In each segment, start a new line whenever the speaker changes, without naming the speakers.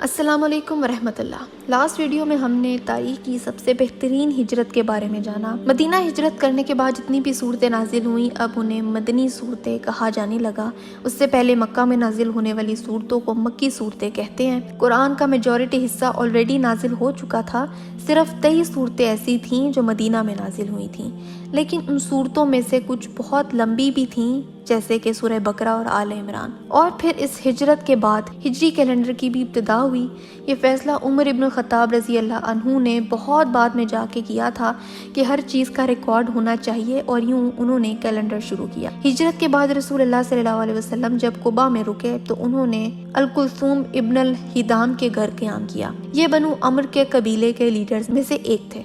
السلام علیکم ورحمۃ اللہ۔ لاسٹ ویڈیو میں ہم نے تاریخ کی سب سے بہترین ہجرت کے بارے میں جانا۔ مدینہ ہجرت کرنے کے بعد جتنی بھی صورتیں نازل ہوئیں اب انہیں مدنی صورتیں کہا جانے لگا۔ اس سے پہلے مکہ میں نازل ہونے والی صورتوں کو مکی صورتیں کہتے ہیں۔ قرآن کا میجورٹی حصہ آلریڈی نازل ہو چکا تھا، صرف 23 صورتیں ایسی تھیں جو مدینہ میں نازل ہوئی تھیں، لیکن ان صورتوں میں سے کچھ بہت لمبی بھی تھیں، جیسے کہ سورہ بقرہ اور آل عمران۔ اور پھر اس ہجرت کے بعد ہجری کیلنڈر کی بھی ابتدا ہوئی۔ یہ فیصلہ عمر ابن الخطاب رضی اللہ عنہ نے بہت بعد میں جا کے کیا تھا کہ ہر چیز کا ریکارڈ ہونا چاہیے، اور یوں انہوں نے کیلنڈر شروع کیا۔ ہجرت کے بعد رسول اللہ صلی اللہ علیہ وسلم جب قباء میں رکے تو انہوں نے الکلثوم ابن الہدام کے گھر قیام کیا۔ یہ بنو عمر کے قبیلے کے لیڈرز میں سے ایک تھے۔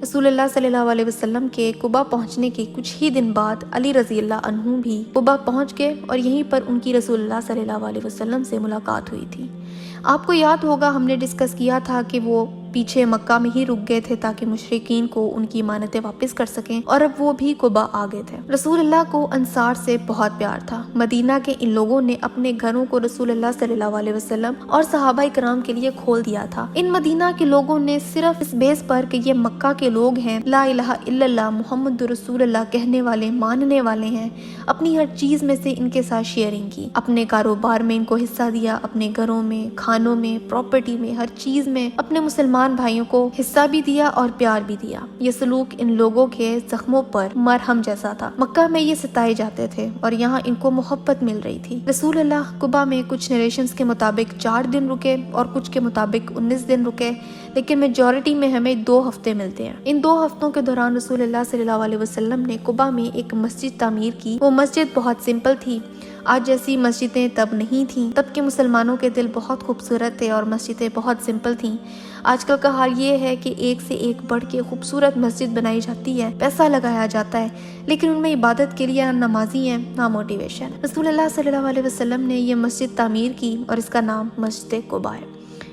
رسول اللہ صلی اللہ علیہ وسلم کے قباء پہنچنے کے کچھ ہی دن بعد علی رضی اللہ عنہ بھی قباء پہنچ گئے، اور یہیں پر ان کی رسول اللہ صلی اللہ علیہ وسلم سے ملاقات ہوئی تھی۔ آپ کو یاد ہوگا ہم نے ڈسکس کیا تھا کہ وہ پیچھے مکہ میں ہی رک گئے تھے تاکہ مشرکین کو ان کی امانتیں واپس کر سکیں، اور اب وہ بھی قباء آ گئے تھے۔ رسول اللہ کو انصار سے بہت پیار تھا۔ مدینہ کے ان لوگوں نے اپنے گھروں کو رسول اللہ صلی اللہ علیہ وسلم اور صحابہ کرام کے لیے کھول دیا تھا۔ ان مدینہ کے لوگوں نے صرف اس بیس پر کہ یہ مکہ کے لوگ ہیں، لا الہ الا اللہ محمد رسول اللہ کہنے والے، ماننے والے ہیں، اپنی ہر چیز میں سے ان کے ساتھ شیئرنگ کی، اپنے کاروبار میں ان کو حصہ دیا، اپنے گھروں میں، کھانوں میں، پراپرٹی میں، ہر چیز میں اپنے مسلمان بھائیوں کو حصہ بھی دیا اور پیار بھی دیا۔ یہ سلوک ان لوگوں کے زخموں پر مرہم جیسا تھا۔ مکہ میں یہ ستائے جاتے تھے اور یہاں ان کو محبت مل رہی تھی۔ رسول اللہ قباء میں کچھ نریشنز کے مطابق 4 دن رکے اور کچھ کے مطابق 19 دن رکے، لیکن میجورٹی میں ہمیں 2 ہفتے ملتے ہیں۔ ان 2 ہفتوں کے دوران رسول اللہ صلی اللہ علیہ وسلم نے قباء میں ایک مسجد تعمیر کی۔ وہ مسجد بہت سمپل تھی، آج جیسی مسجدیں تب نہیں تھیں۔ تب کے مسلمانوں کے دل بہت خوبصورت تھے اور مسجدیں بہت سمپل تھیں۔ آج کل کا حال یہ ہے کہ ایک سے ایک بڑھ کے خوبصورت مسجد بنائی جاتی ہے، پیسہ لگایا جاتا ہے، لیکن ان میں عبادت کے لیے نہ نمازی ہیں نہ موٹیویشن۔ رسول اللہ صلی اللہ علیہ وسلم نے یہ مسجد تعمیر کی اور اس کا نام مسجد قباء ہے۔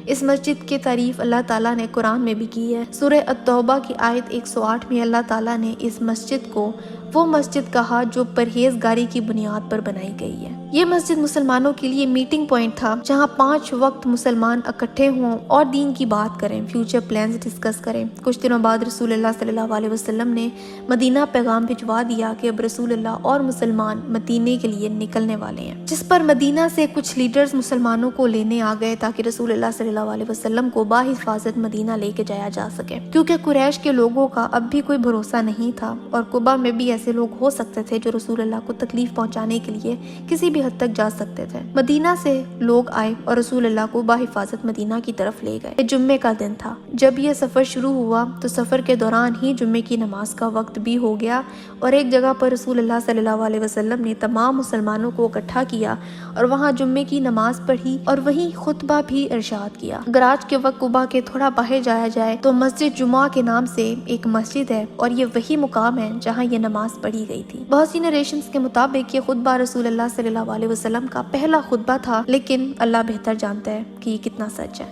اس مسجد کی تعریف اللہ تعالیٰ نے قرآن میں بھی کی ہے۔ سورہ التوبہ کی آیت 108 میں اللہ تعالیٰ نے اس مسجد کو وہ مسجد کہا جو پرہیزگاری کی بنیاد پر بنائی گئی ہے۔ یہ مسجد مسلمانوں کے لیے میٹنگ پوائنٹ تھا، جہاں 5 وقت مسلمان اکٹھے ہوں اور دین کی بات کریں، فیوچر پلانز ڈسکس کریں۔ کچھ دنوں بعد رسول اللہ صلی اللہ علیہ وسلم نے مدینہ پیغام بھجوا دیا کہ اب رسول اللہ اور مسلمان مدینے کے لیے نکلنے والے ہیں، جس پر مدینہ سے کچھ لیڈرز مسلمانوں کو لینے آ گئے تاکہ رسول اللہ صلی اللہ علیہ وسلم کو باحفاظت مدینہ لے کے جایا جا سکے، کیونکہ قریش کے لوگوں کا اب بھی کوئی بھروسہ نہیں تھا، اور قباء میں بھی ایسے لوگ ہو سکتے تھے جو رسول اللہ کو تکلیف پہنچانے کے لیے کسی بھی حد تک جا سکتے تھے۔ مدینہ سے لوگ آئے اور رسول اللہ کو باحفاظت مدینہ کی طرف لے گئے۔ یہ جمعے کا دن تھا۔ جب یہ سفر شروع ہوا تو سفر کے دوران ہی جمعے کی نماز کا وقت بھی ہو گیا، اور ایک جگہ پر رسول اللہ صلی اللہ علیہ وسلم نے تمام مسلمانوں کو اکٹھا کیا اور وہاں جمعے کی نماز پڑھی اور وہیں خطبہ بھی ارشاد کیا۔ اگر آج کے وقت قباء کے تھوڑا باہر جایا جائے تو مسجد جمعہ کے نام سے ایک مسجد ہے، اور یہ وہی مقام ہے جہاں یہ نماز پڑھی گئی تھی۔ بہت سی نریشنز کے مطابق یہ خطبہ رسول اللہ صلی اللہ علیہ وسلم کا پہلا خطبہ تھا، لیکن اللہ بہتر جانتا ہے کہ یہ کتنا سچ ہے۔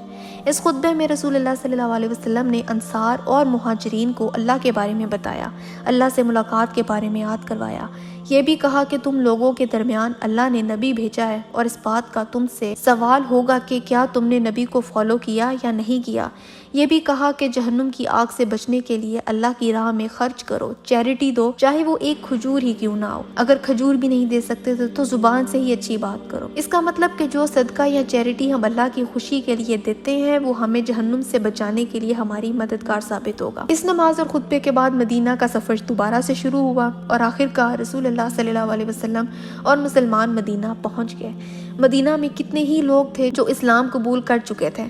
اس خطبے میں رسول اللہ صلی اللہ علیہ وسلم نے انصار اور مہاجرین کو اللہ کے بارے میں بتایا، اللہ سے ملاقات کے بارے میں یاد کروایا۔ یہ بھی کہا کہ تم لوگوں کے درمیان اللہ نے نبی بھیجا ہے، اور اس بات کا تم سے سوال ہوگا کہ کیا تم نے نبی کو فالو کیا یا نہیں کیا۔ یہ بھی کہا کہ جہنم کی آگ سے بچنے کے لیے اللہ کی راہ میں خرچ کرو، چیریٹی دو، چاہے وہ ایک کھجور ہی کیوں نہ ہو۔ اگر کھجور بھی نہیں دے سکتے تو زبان سے ہی اچھی بات کرو۔ اس کا مطلب کہ جو صدقہ یا چیریٹی ہم اللہ کی خوشی کے لیے دیتے ہیں وہ ہمیں جہنم سے بچانے کے لیے ہماری مددگار ثابت ہوگا۔ اس نماز اور خطبے کے بعد مدینہ کا سفر دوبارہ سے شروع ہوا، اور آخر کار رسول اللہ صلی اللہ علیہ وسلم اور مسلمان مدینہ پہنچ گئے۔ مدینہ میں کتنے ہی لوگ تھے جو اسلام قبول کر چکے تھے۔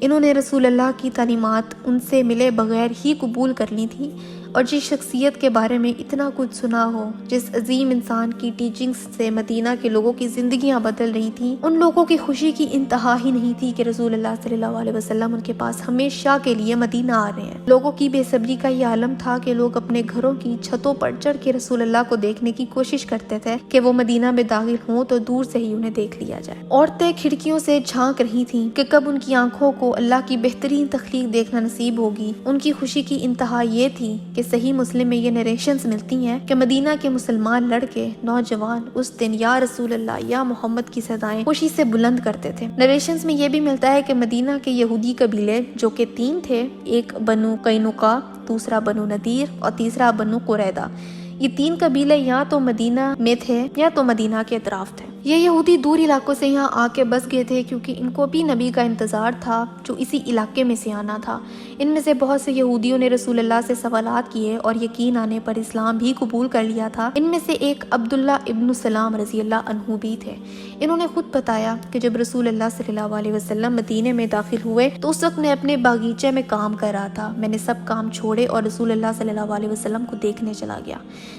انہوں نے رسول اللہ کی تعلیمات ان سے ملے بغیر ہی قبول کر لی تھی، اور جس شخصیت کے بارے میں اتنا کچھ سنا ہو، جس عظیم انسان کی ٹیچنگز سے مدینہ کے لوگوں کی زندگیاں بدل رہی تھیں، ان لوگوں کی خوشی کی انتہا ہی نہیں تھی کہ رسول اللہ صلی اللہ علیہ وسلم ان کے پاس ہمیشہ کے لیے مدینہ آ رہے ہیں۔ لوگوں کی بے صبری کا یہ عالم تھا کہ لوگ اپنے گھروں کی چھتوں پر چڑھ کے رسول اللہ کو دیکھنے کی کوشش کرتے تھے کہ وہ مدینہ میں داخل ہوں تو دور سے ہی انہیں دیکھ لیا جائے۔ عورتیں کھڑکیوں سے جھانک رہی تھیں کہ کب ان کی آنکھوں کو اللہ کی بہترین تخلیق دیکھنا نصیب ہوگی۔ ان کی خوشی کی انتہا یہ تھی کہ بلکہ صحیح مسلم میں یہ نریشنز ملتی ہیں کہ مدینہ کے مسلمان لڑکے نوجوان اس دن یا رسول اللہ یا محمد کی صدائیں خوشی سے بلند کرتے تھے۔ نریشنز میں یہ بھی ملتا ہے کہ مدینہ کے یہودی قبیلے جو کہ 3 تھے، ایک بنو قینقاع، دوسرا بنو نذیر اور تیسرا بنو قریظہ، یہ 3 قبیلے یا تو مدینہ میں تھے یا تو مدینہ کے اطراف تھے۔ یہ یہودی دور علاقوں سے یہاں آ کے بس گئے تھے کیونکہ ان کو بھی نبی کا انتظار تھا جو اسی علاقے میں سے آنا تھا۔ ان میں سے بہت سے یہودیوں نے رسول اللہ سے سوالات کیے اور یقین آنے پر اسلام بھی قبول کر لیا تھا۔ ان میں سے ایک عبداللہ ابن سلام رضی اللہ عنہ بھی تھے۔ انہوں نے خود بتایا کہ جب رسول اللہ صلی اللہ علیہ وسلم مدینے میں داخل ہوئے تو اس وقت میں اپنے باغیچے میں کام کر رہا تھا۔ میں نے سب کام چھوڑے اور رسول اللہ صلی اللہ علیہ وسلم کو دیکھنے چلا گیا۔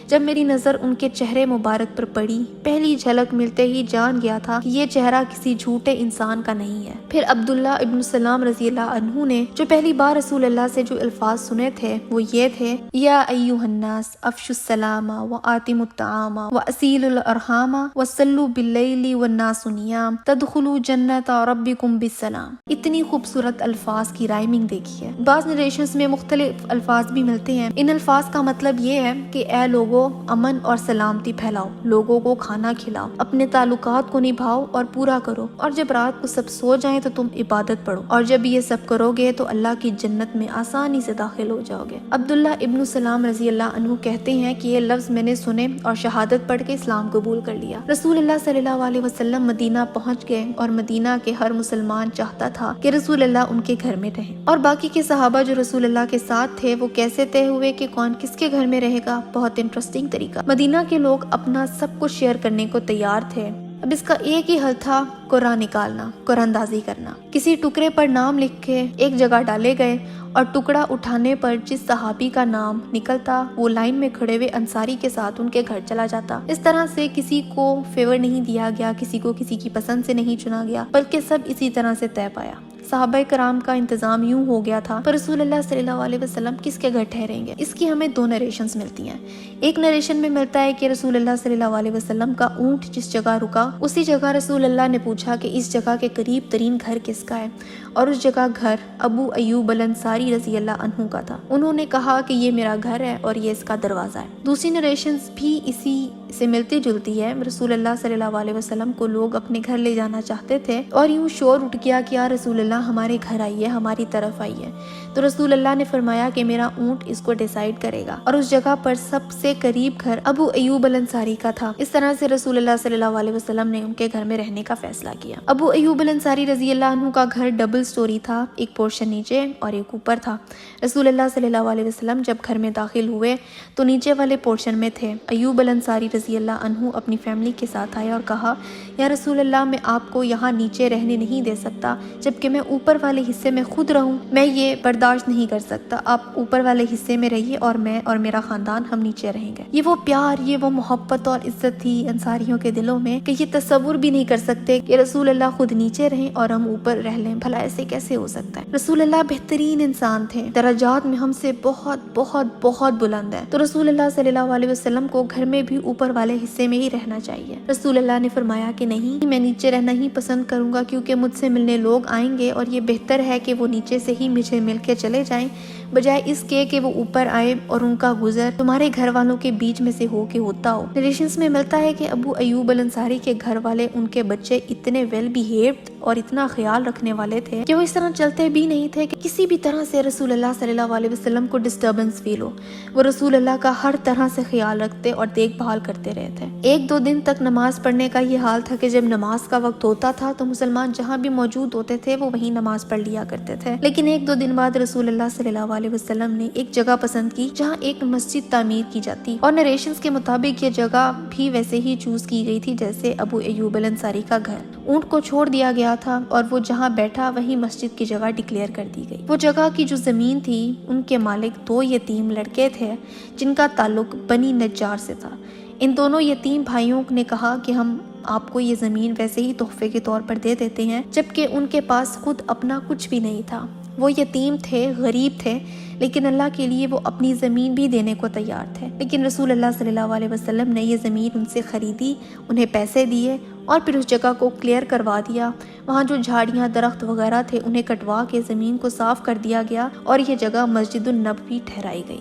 جب میری نظر ان کے چہرے مبارک پر پڑی، پہلی جھلک ملتے ہی جان گیا تھا کہ یہ چہرہ کسی جھوٹے انسان کا نہیں ہے۔ پھر عبداللہ ابن سلام رضی اللہ عنہ نے جو پہلی بار رسول اللہ سے جو الفاظ سنے تھے وہ یہ تھے، یا ایھا الناس افشوا السلام وآتموا الطعام واسیلوا الارحام وصلوا باللیل والناس نیام تدخلوا جنت ربکم بالسلام۔ اتنی خوبصورت الفاظ کی رائمنگ دیکھی ہے۔ بعض نریشنز میں مختلف الفاظ بھی ملتے ہیں۔ ان الفاظ کا مطلب یہ ہے کہ اے لوگوں، امن اور سلامتی پھیلاؤ، لوگوں کو کھانا کھلاؤ، اپنے تعلقات کو نبھاؤ اور پورا کرو، اور جب رات کو سب سو جائیں تو تم عبادت پڑھو، اور جب یہ سب کرو گے تو اللہ کی جنت میں آسانی سے داخل ہو جاؤ گے۔ عبداللہ ابن سلام رضی اللہ عنہ کہتے ہیں کہ یہ لفظ میں نے سنے اور شہادت پڑھ کے اسلام قبول کر لیا۔ رسول اللہ صلی اللہ علیہ وسلم مدینہ پہنچ گئے اور مدینہ کے ہر مسلمان چاہتا تھا کہ رسول اللہ ان کے گھر میں رہیں، اور باقی کے صحابہ جو رسول اللہ کے ساتھ تھے وہ کیسے طے ہوئے کہ کون کس کے گھر میں رہے گا؟ بہت انٹرسٹنگ طریقہ۔ مدینہ کے لوگ اپنا سب کچھ شیئر کرنے کو تیار تھے۔ اب اس کا ایک ہی حل تھا، قرآن نکالنا، قرآن اندازی کرنا۔ کسی ٹکڑے پر نام لکھ کے ایک جگہ ڈالے گئے اور ٹکڑا اٹھانے پر جس صحابی کا نام نکلتا وہ لائن میں کھڑے ہوئے انصاری کے ساتھ ان کے گھر چلا جاتا۔ اس طرح سے کسی کو فیور نہیں دیا گیا، کسی کو کسی کی پسند سے نہیں چنا گیا، بلکہ سب اسی طرح سے طے پایا۔ صحابہ کرام کا انتظام یوں ہو گیا تھا، پر رسول اللہ صلی اللہ علیہ وسلم کس کے گھر ٹھہریں گے؟ اس کی ہمیں 2 نریشنز ملتی ہیں۔ ایک نریشن میں ملتا ہے کہ رسول اللہ صلی اللہ علیہ وسلم کا اونٹ جس جگہ رکا اسی جگہ رسول اللہ نے پوچھا کہ اس جگہ کے قریب ترین گھر کس کا ہے، اور اس جگہ گھر ابو ایوب الانصاری رضی اللہ عنہ کا تھا۔ انہوں نے کہا کہ یہ میرا گھر ہے اور یہ اس کا دروازہ ہے۔ دوسری نریشنز بھی اسی سے ملتی جلتی ہے۔ رسول اللہ صلی اللہ علیہ وسلم کو لوگ اپنے گھر لے جانا چاہتے تھے اور یوں شور اٹھ گیا کہ یا رسول اللہ ہمارے گھر آئیے، ہماری طرف آئیے۔ تو رسول اللہ نے فرمایا کہ میرا اونٹ اس کو ڈیسائیڈ کرے گا، اور اس جگہ پر سب سے قریب گھر ابو ایوب الانصاری کا تھا۔ اس طرح سے رسول اللہ صلی اللہ علیہ وسلم نے ان کے گھر میں رہنے کا فیصلہ کیا۔ ابو ایوب الانصاری رضی اللہ عنہ کا گھر ڈبل سٹوری تھا، ایک پورشن نیچے اور ایک اوپر تھا۔ رسول اللہ صلی اللہ علیہ وسلم جب گھر میں داخل ہوئے تو نیچے والے پورشن میں تھے۔ ایوب الانصاری رضی اللہ عنہ اپنی فیملی کے ساتھ آئے اور کہا، یا رسول اللہ میں آپ کو یہاں نیچے رہنے نہیں دے سکتا، جبکہ میں اوپر والے حصے میں خود رہوں، میں یہ برداشت نہیں کر سکتا۔ آپ اوپر والے حصے میں رہیے اور میں اور میرا خاندان ہم نیچے رہیں گے۔ یہ وہ پیار، یہ وہ محبت اور عزت تھی انصاریوں کے دلوں میں کہ یہ تصور بھی نہیں کر سکتے کہ رسول اللہ خود نیچے رہیں اور ہم اوپر رہ لیں۔ بھلا ایسے کیسے ہو سکتا ہے؟ رسول اللہ بہترین انسان تھے، درجات میں ہم سے بہت بہت بہت بلند ہیں، تو رسول اللہ صلی اللہ علیہ وسلم کو گھر میں بھی اوپر والے حصے میں ہی رہنا چاہیے۔ رسول اللہ نے فرمایا کہ نہیں، میں نیچے رہنا ہی پسند کروں گا، کیونکہ مجھ سے ملنے لوگ آئیں گے اور یہ بہتر ہے کہ وہ نیچے سے ہی مجھے مل کے چلے جائیں، بجائے اس کے کہ وہ اوپر آئے اور ان کا گزر تمہارے گھر والوں کے بیچ میں سے ہو کے ہوتا ہو۔ نریشنز میں ملتا ہے کہ ابو ایوب الانصاری کے گھر والے، ان کے بچے اتنے ویل بیہیوڈ اور اتنا خیال رکھنے والے تھے کہ وہ اس طرح چلتے بھی نہیں تھے کہ کسی بھی طرح سے رسول اللہ صلی اللہ علیہ وسلم کو ڈسٹربنس فیل ہو۔ وہ رسول اللہ کا ہر طرح سے خیال رکھتے اور دیکھ بھال کرتے رہے تھے۔ 1-2 دن تک نماز پڑھنے کا یہ حال تھا کہ جب نماز کا وقت ہوتا تھا تو مسلمان جہاں بھی موجود ہوتے تھے وہ وہیں نماز پڑھ لیا کرتے تھے، لیکن 1-2 دن بعد رسول اللہ صلی اللہ علیہ وسلم نے ایک جگہ پسند کی جہاں ایک مسجد تعمیر کی جاتی، اور نریشنز کے مطابق یہ جگہ بھی ویسے ہی چوز کی گئی تھی جیسے ابو ایوب الانصاری کا گھر۔ اونٹ کو چھوڑ دیا گیا تھا اور وہ جہاں بیٹھا وہیں مسجد کی جگہ ڈکلیئر کر دی گئی۔ وہ جگہ کی جو زمین تھی ان کے مالک 2 یتیم لڑکے تھے جن کا تعلق بنی نجار سے تھا۔ ان دونوں یتیم بھائیوں نے کہا کہ ہم آپ کو یہ زمین ویسے ہی تحفے کے طور پر دے دیتے ہیں، جبکہ ان کے پاس خود اپنا کچھ بھی نہیں تھا۔ وہ یتیم تھے، غریب تھے، لیکن اللہ کے لیے وہ اپنی زمین بھی دینے کو تیار تھے۔ لیکن رسول اللہ صلی اللہ علیہ وسلم نے یہ زمین ان سے خریدی، انہیں پیسے دیے اور پھر اس جگہ کو کلیئر کروا دیا۔ وہاں جو جھاڑیاں، درخت وغیرہ تھے انہیں کٹوا کے زمین کو صاف کر دیا گیا اور یہ جگہ مسجد النبوی ٹھہرائی گئی۔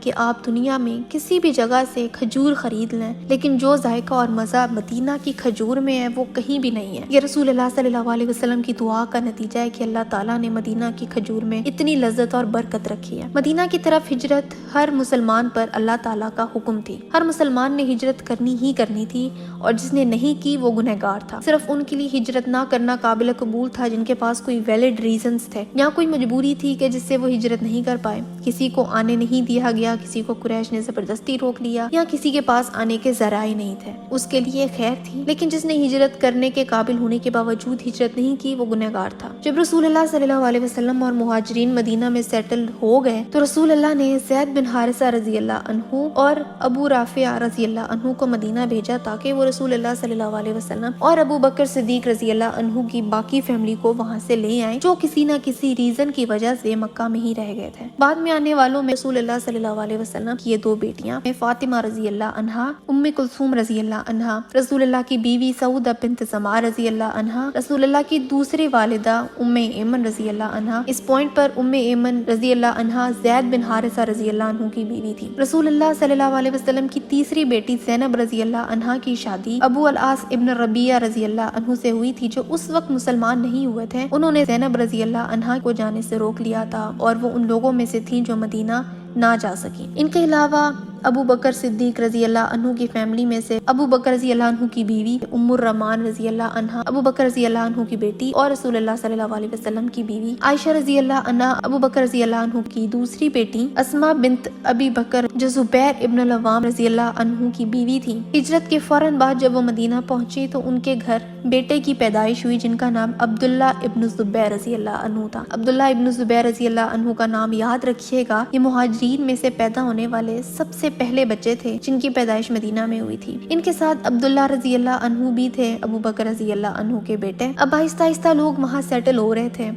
کہ آپ دنیا میں کسی بھی جگہ سے کھجور خرید لیں لیکن جو ذائقہ اور مزہ مدینہ کی کھجور میں ہے وہ کہیں بھی نہیں ہے۔ یہ رسول اللہ صلی اللہ علیہ وسلم کی دعا کا نتیجہ ہے کہ اللہ تعالیٰ نے مدینہ کی کھجور میں اتنی لذت اور برکت رکھی ہے۔ مدینہ کی طرف ہجرت ہر مسلمان پر اللہ تعالیٰ کا حکم تھی۔ ہر مسلمان نے ہجرت کرنی ہی کرنی تھی، اور جس نے نہیں کی وہ گنہگار تھا۔ صرف ان کے لیے ہجرت نہ کرنا قابل قبول تھا جن کے پاس کوئی ویلڈ ریزنز تھے، یا کوئی مجبوری تھی کہ جس سے وہ ہجرت نہیں کر پائے۔ کسی کو آنے نہیں دیا گیا، کسی کو قریش نے زبردستی روک لیا، یا کسی کے پاس آنے کے ذرائع نہیں تھے، اس کے لیے خیر تھی۔ لیکن جس نے ہجرت کرنے کے قابل ہونے کے باوجود ہجرت نہیں کی وہ گنہگار تھا۔ جب رسول اللہ صلی اللہ علیہ وسلم اور مہاجرین مدینہ میں سیٹل ہو گئے تو رسول اللہ نے زید بن حارثہ رضی اللہ عنہ اور ابو رافع رضی اللہ عنہ کو مدینہ بھیجا تاکہ وہ رسول اللہ صلی اللہ علیہ وسلم اور ابو بکر صدیق رضی اللہ عنہ کی باقی فیملی کو وہاں سے لے آئیں جو کسی نہ کسی ریزن کی وجہ سے مکہ میں ہی رہ گئے تھے۔ بعد میں آنے والوں میں رسول اللہ صلی اللہ علیہ وسلم کی یہ دو بیٹیاں فاطمہ رضی اللہ عنہا، ام کلثوم رضی اللہ عنہا، رسول اللہ کی بیوی سعودہ بنت زمعہ رضی اللہ عنہا، رسول اللہ کی دوسری والدہ ام ایمن رضی اللہ عنہا۔ اس پوائنٹ پر ام ایمن رضی اللہ عنہا زید بن حارثہ رضی اللہ عنہ کی بیوی تھی۔ رسول اللہ صلی اللہ علیہ وسلم کی تیسری بیٹی زینب رضی اللہ عنہا کی شادی ابو العاص ابن ربیعہ رضی اللہ عنہ سے ہوئی تھی جو اس وقت مسلمان نہیں ہوئے تھے۔ انہوں نے زینب رضی اللہ عنہا کو جانے سے روک لیا تھا اور وہ ان لوگوں میں سے تھیں جو مدینہ نہ جا سکیں۔ ان کے علاوہ ابو بکر صدیق رضی اللہ عنہ کی فیملی میں سے ابو بکر رضی اللہ عنہ کی بیوی ام الرحمان رضی اللہ عنہا، ابو بکر رضی اللہ عنہ کی بیٹی اور رسول اللہ صلی اللہ علیہ وسلم کی بیوی عائشہ رضی اللہ عنہا، ابو بکر رضی اللہ عنہ کی دوسری بیٹی اسماء بنت ابی بکر جو زبیر ابن العوام رضی اللہ عنہ کی بیوی تھی۔ ہجرت کے فوراً بعد جب وہ مدینہ پہنچے تو ان کے گھر بیٹے کی پیدائش ہوئی جن کا نام عبداللہ ابن زبیر رضی اللہ عنہ تھا۔ عبداللہ ابن زبیر رضی اللہ عنہ کا نام یاد رکھیے گا، یہ مہاجرین میں سے پیدا ہونے والے سب سے پہلے بچے تھے جن کی پیدائش مدینہ میں ہوئی تھی۔ ان کے ساتھ عبداللہ رضی اللہ عنہ بھی تھے، ابو بکر رضی اللہ عنہ کے بیٹے۔ اب آہستہ آہستہ لوگ وہاں سیٹل ہو رہے تھے،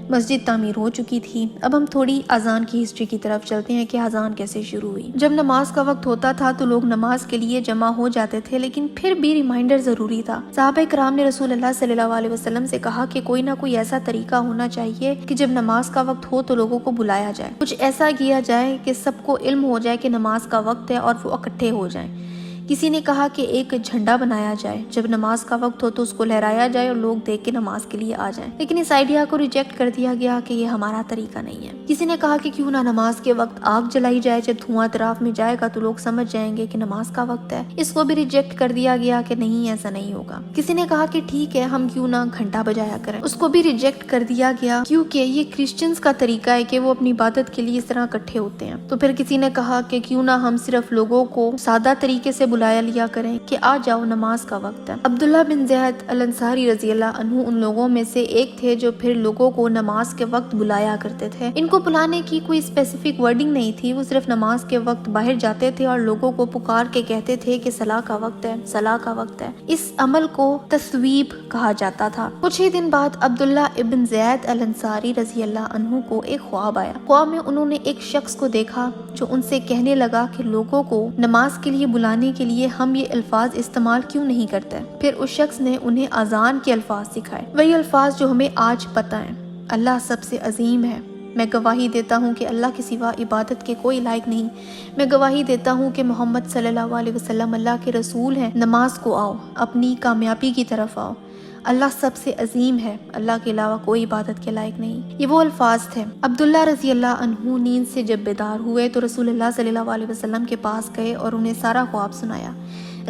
مسجد تعمیر ہو چکی تھی۔ اب ہم تھوڑی اذان کی ہسٹری کی طرف چلتے ہیں کہ اذان کیسے شروع ہوئی۔ جب نماز کا وقت ہوتا تھا تو لوگ نماز کے لیے جمع ہو جاتے تھے، لیکن پھر بھی ریمائنڈر ضروری تھا۔ صحابہ کرام نے رسول اللہ صلی اللہ علیہ وسلم سے کہا کہ کوئی نہ کوئی ایسا طریقہ ہونا چاہیے کہ جب نماز کا وقت ہو تو لوگوں کو بلایا جائے، کچھ ایسا کیا جائے کہ سب کو علم ہو جائے کہ نماز کا وقت ہے اور وہ اکٹھے ہو جائیں۔ کسی نے کہا کہ ایک جھنڈا بنایا جائے، جب نماز کا وقت ہو تو اس کو لہرایا جائے اور لوگ دیکھ کے نماز کے لیے آ جائیں، لیکن اس آئیڈیا کو ریجیکٹ کر دیا گیا کہ یہ ہمارا طریقہ نہیں ہے۔ کسی نے کہا کہ کیوں نہ نماز کے وقت آگ جلائی جائے، جب دھواں اطراف میں جائے گا تو لوگ سمجھ جائیں گے کہ نماز کا وقت ہے، اس کو بھی ریجیکٹ کر دیا گیا کہ نہیں ایسا نہیں ہوگا۔ کسی نے کہا کہ ٹھیک ہے ہم کیوں نہ گھنٹا بجایا کریں، اس کو بھی ریجیکٹ کر دیا گیا کیونکہ یہ کرسچنز کا طریقہ ہے کہ وہ اپنی عبادت کے لیے اس طرح اکٹھے ہوتے ہیں۔ تو پھر کسی نے کہا کہ کیوں نہ ہم صرف لوگوں کو سادہ طریقے سے بلایا لیا کریں کہ آ جاؤ نماز کا وقت ہے۔ عبداللہ بن زید الانصاری رضی اللہ عنہ ان لوگوں میں سے ایک تھے جو پھر لوگوں کو نماز کے وقت بلایا کرتے تھے۔ ان کو بلانے کی کوئی اسپیسیفک ورڈنگ نہیں تھی، وہ صرف نماز کے وقت باہر جاتے تھے اور لوگوں کو پکار کے کہتے تھے کہ صلاح کا وقت ہے، صلاح کا وقت ہے۔ اس عمل کو تثویب کہا جاتا تھا۔ کچھ ہی دن بعد عبداللہ ابن زید الانصاری رضی اللہ عنہ کو ایک خواب آیا۔ خواب میں انہوں نے ایک شخص کو دیکھا جو ان سے کہنے لگا کہ لوگوں کو نماز کے لیے بلانے کے لیے ہم یہ الفاظ استعمال کیوں نہیں کرتے۔ پھر اس شخص نے انہیں اذان کے الفاظ سکھائے، وہی الفاظ جو ہمیں آج پتہ ہیں۔ اللہ سب سے عظیم ہے، میں گواہی دیتا ہوں کہ اللہ کے سوا عبادت کے کوئی لائق نہیں، میں گواہی دیتا ہوں کہ محمد صلی اللہ علیہ وسلم اللہ کے رسول ہیں، نماز کو آؤ، اپنی کامیابی کی طرف آؤ، اللہ سب سے عظیم ہے، اللہ کے علاوہ کوئی عبادت کے لائق نہیں۔ یہ وہ الفاظ تھے۔ عبداللہ رضی اللہ عنہ نیند سے جب بیدار ہوئے تو رسول اللہ صلی اللہ علیہ وسلم کے پاس گئے اور انہیں سارا خواب سنایا۔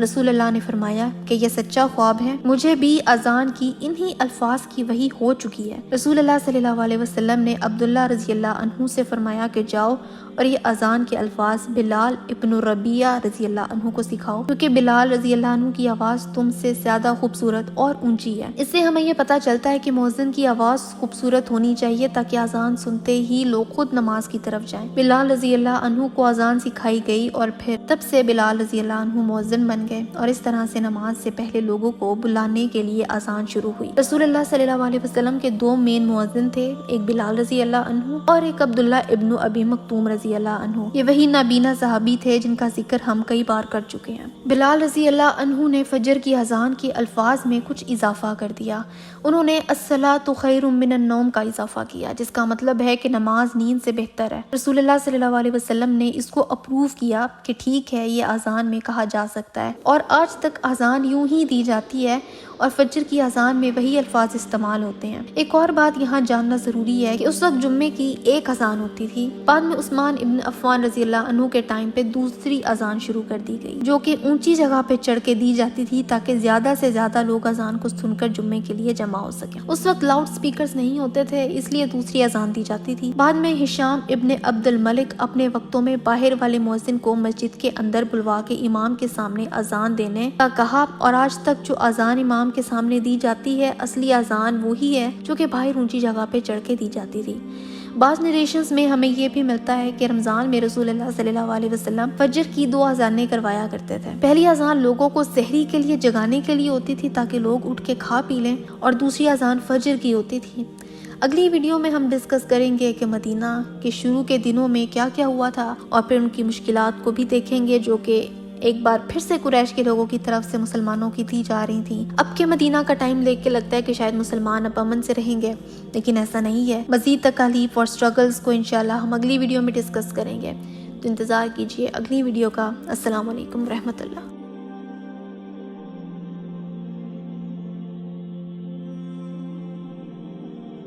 رسول اللہ نے فرمایا کہ یہ سچا خواب ہے، مجھے بھی اذان کی انہی الفاظ کی وحی ہو چکی ہے۔ رسول اللہ صلی اللہ علیہ وسلم نے عبداللہ رضی اللہ عنہ سے فرمایا کہ جاؤ اور یہ اذان کے الفاظ بلال ابن ربیعہ رضی اللہ عنہ کو سکھاؤ، کیونکہ بلال رضی اللہ عنہ کی آواز تم سے زیادہ خوبصورت اور اونچی ہے۔ اس سے ہمیں یہ پتہ چلتا ہے کہ مؤذن کی آواز خوبصورت ہونی چاہیے تاکہ اذان سنتے ہی لوگ خود نماز کی طرف جائیں۔ بلال رضی اللہ عنہ کو اذان سکھائی گئی اور پھر تب سے بلال رضی اللہ عنہ مؤذن بن گئے اور اس طرح سے نماز سے پہلے لوگوں کو بلانے کے لیے اذان شروع ہوئی۔ رسول اللہ صلی اللہ علیہ وسلم کے دو مین مؤذن تھے، ایک بلال رضی اللہ عنہ اور ایک عبداللہ ابن ابی مکتوم رضی اللہ عنہ۔ یہ وہی نابینا صحابی تھے جن کا ذکر ہم کئی بار کر چکے ہیں۔ بلال رضی اللہ عنہ نے فجر کی اذان کے الفاظ میں کچھ اضافہ کر دیا۔ انہوں نے الصلاۃ خیر من النوم کا اضافہ کیا، جس کا مطلب ہے کہ نماز نیند سے بہتر ہے۔ رسول اللہ صلی اللہ علیہ وسلم نے اس کو اپروو کیا کہ ٹھیک ہے، یہ اذان میں کہا جا سکتا ہے، اور آج تک اذان یوں ہی دی جاتی ہے اور فجر کی اذان میں وہی الفاظ استعمال ہوتے ہیں۔ ایک اور بات یہاں جاننا ضروری ہے کہ اس وقت جمعے کی ایک اذان ہوتی تھی، بعد میں عثمان ابن عفان رضی اللہ عنہ کے ٹائم پہ دوسری اذان شروع کر دی گئی، جو کہ اونچی جگہ پہ چڑھ کے دی جاتی تھی تاکہ زیادہ سے زیادہ لوگ اذان کو سن کر جمعے کے لیے جمع ہو سکیں۔ اس وقت لاؤڈ سپیکرز نہیں ہوتے تھے، اس لیے دوسری اذان دی جاتی تھی۔ بعد میں ہشام ابن عبد الملک اپنے وقتوں میں باہر والے مؤذن کو مسجد کے اندر بلوا کے امام کے سامنے اذان دینے کا کہا، اور آج تک جو اذان امام کے سامنے دی جاتی ہے، اصلی اذان وہی ہے جو کہ باہر اونچی جگہ پہ چڑھ کے دی جاتی تھی۔ بعض نریشنز میں ہمیں یہ بھی ملتا ہے کہ رمضان میں رسول اللہ صلی اللہ علیہ وسلم فجر کی 2 اذانیں کروایا کرتے تھے۔ پہلی اذان لوگوں کو سحری کے لیے جگانے کے لیے ہوتی تھی تاکہ لوگ اٹھ کے کھا پی لیں، اور دوسری اذان فجر کی ہوتی تھی۔ اگلی ویڈیو میں ہم ڈسکس کریں گے کہ مدینہ کے شروع کے دنوں میں کیا کیا ہوا تھا، اور پھر ان کی مشکلات کو بھی دیکھیں گے جو کہ ایک بار پھر سے قریش کے لوگوں کی طرف سے مسلمانوں کی دی جا رہی تھیں۔ اب کے مدینہ کا ٹائم دیکھ کے لگتا ہے کہ شاید مسلمان اب امن سے رہیں گے، لیکن ایسا نہیں ہے۔ مزید تکالیف اور سٹرگلز کو انشاءاللہ ہم اگلی ویڈیو میں ڈسکس کریں گے، تو انتظار کیجیے اگلی ویڈیو کا۔ السلام علیکم ورحمۃ اللہ۔